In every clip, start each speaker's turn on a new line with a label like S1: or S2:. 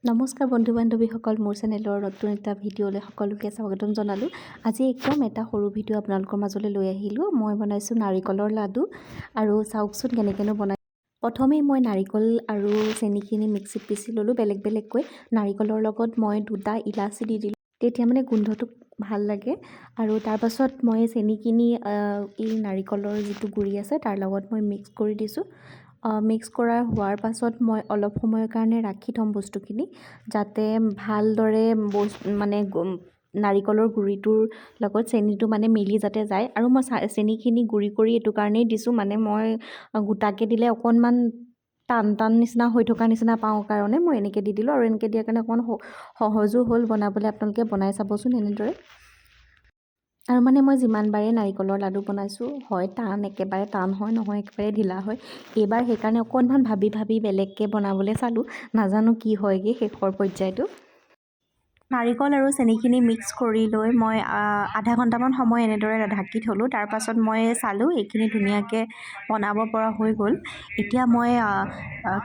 S1: নমস্কাৰ বন্ধু বান্ধৱীসকল, মোৰ চেনেলৰ নতুন এটা ভিডিঅ'লৈ সকলোকে স্বাগতম জনালোঁ। আজি একদম এটা সৰু ভিডিঅ' আপোনালোকৰ মাজলৈ লৈ আহিলোঁ। মই বনাইছোঁ নাৰিকলৰ লাডু আৰু চাওকচোন কেনেকৈনো বনাই। প্ৰথমেই মই নাৰিকল আৰু চেনিখিনি মিক্সিত পিচি ল'লোঁ বেলেগ বেলেগকৈ। নাৰিকলৰ লগত মই 2টা ইলাচি দি দিলোঁ, তেতিয়া মানে গোন্ধটো ভাল লাগে। আৰু তাৰপাছত মই চেনিখিনি এই নাৰিকলৰ যিটো গুড়ি আছে তাৰ লগত মই মিক্স কৰি দিছোঁ। মিক্স কৰা হোৱাৰ পাছত মই অলপ সময়ৰ কাৰণে ৰাখি থ'ম বস্তুখিনি, যাতে ভালদৰে নাৰিকলৰ গুড়িটোৰ লগত চেনিটো মিলি যাতে যায়। আৰু মই চেনিখিনি গুড়ি কৰি এইটো কাৰণেই দিছোঁ, মই গোটাকৈ দিলে অকণমান টান নিচিনা হৈ থকা নিচিনা পাওঁ কাৰণে মই এনেকৈ দি দিলোঁ। আৰু এনেকৈ দিয়াৰ কাৰণে অকণমান সহজো হ'ল বনাবলৈ। আপোনালোকে বনাই চাবচোন এনেদৰে। আৰু মই যিমান বাৰে নাৰিকলৰ লাডু বনাইছোঁ, হয় টান, একেবাৰে টান হয়, নহয় একেবাৰে ঢিলা হয়। এইবাৰ সেইকাৰণে অকণমান ভাবি বেলেগকৈ বনাবলৈ চালোঁ, নাজানো কি হয়গৈ শেষৰ পৰ্যায়টো। নাৰিকল আৰু চেনিখিনি মিক্স কৰি লৈ মই আধা ঘণ্টামান সময় এনেদৰে ঢাকি থ'লোঁ। তাৰপাছত মই চালোঁ এইখিনি ধুনীয়াকৈ বনাব পৰা হৈ গ'ল। এতিয়া মই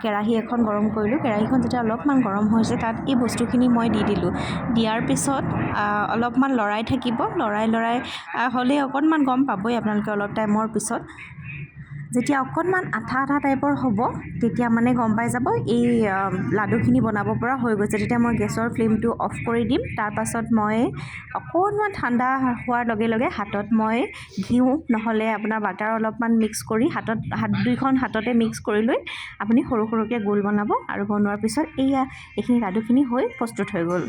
S1: কেৰাহী এখন গৰম কৰিলোঁ। কেৰাহীখন যেতিয়া অলপমান গৰম হৈছে তাত এই বস্তুখিনি মই দি দিলোঁ। দিয়াৰ পিছত অলপমান লৰাই থাকিব, লৰাই হ'লেই অকণমান গম পাবই আপোনালোকে অলপ টাইমৰ পিছত। যেতিয়া অকণমান আঠা টাইপৰ হ'ব তেতিয়া গম পাই যাব এই লাডুখিনি বনাব পৰা হৈ গৈছে। তেতিয়া মই গেছৰ ফ্লেমটো অফ কৰি দিম। তাৰপাছত মই অকণমান ঠাণ্ডা হোৱাৰ লগে লগে হাতত মই ঘিউ নহ'লে আপোনাৰ বাটাৰ অলপমান মিক্স কৰি দুইখন হাততে মিক্স কৰি লৈ আপুনি সৰু সৰুকৈ গোল বনাব। আৰু বনোৱাৰ পিছত এইখিনি লাডুখিনি হৈ প্ৰস্তুত হৈ গ'ল।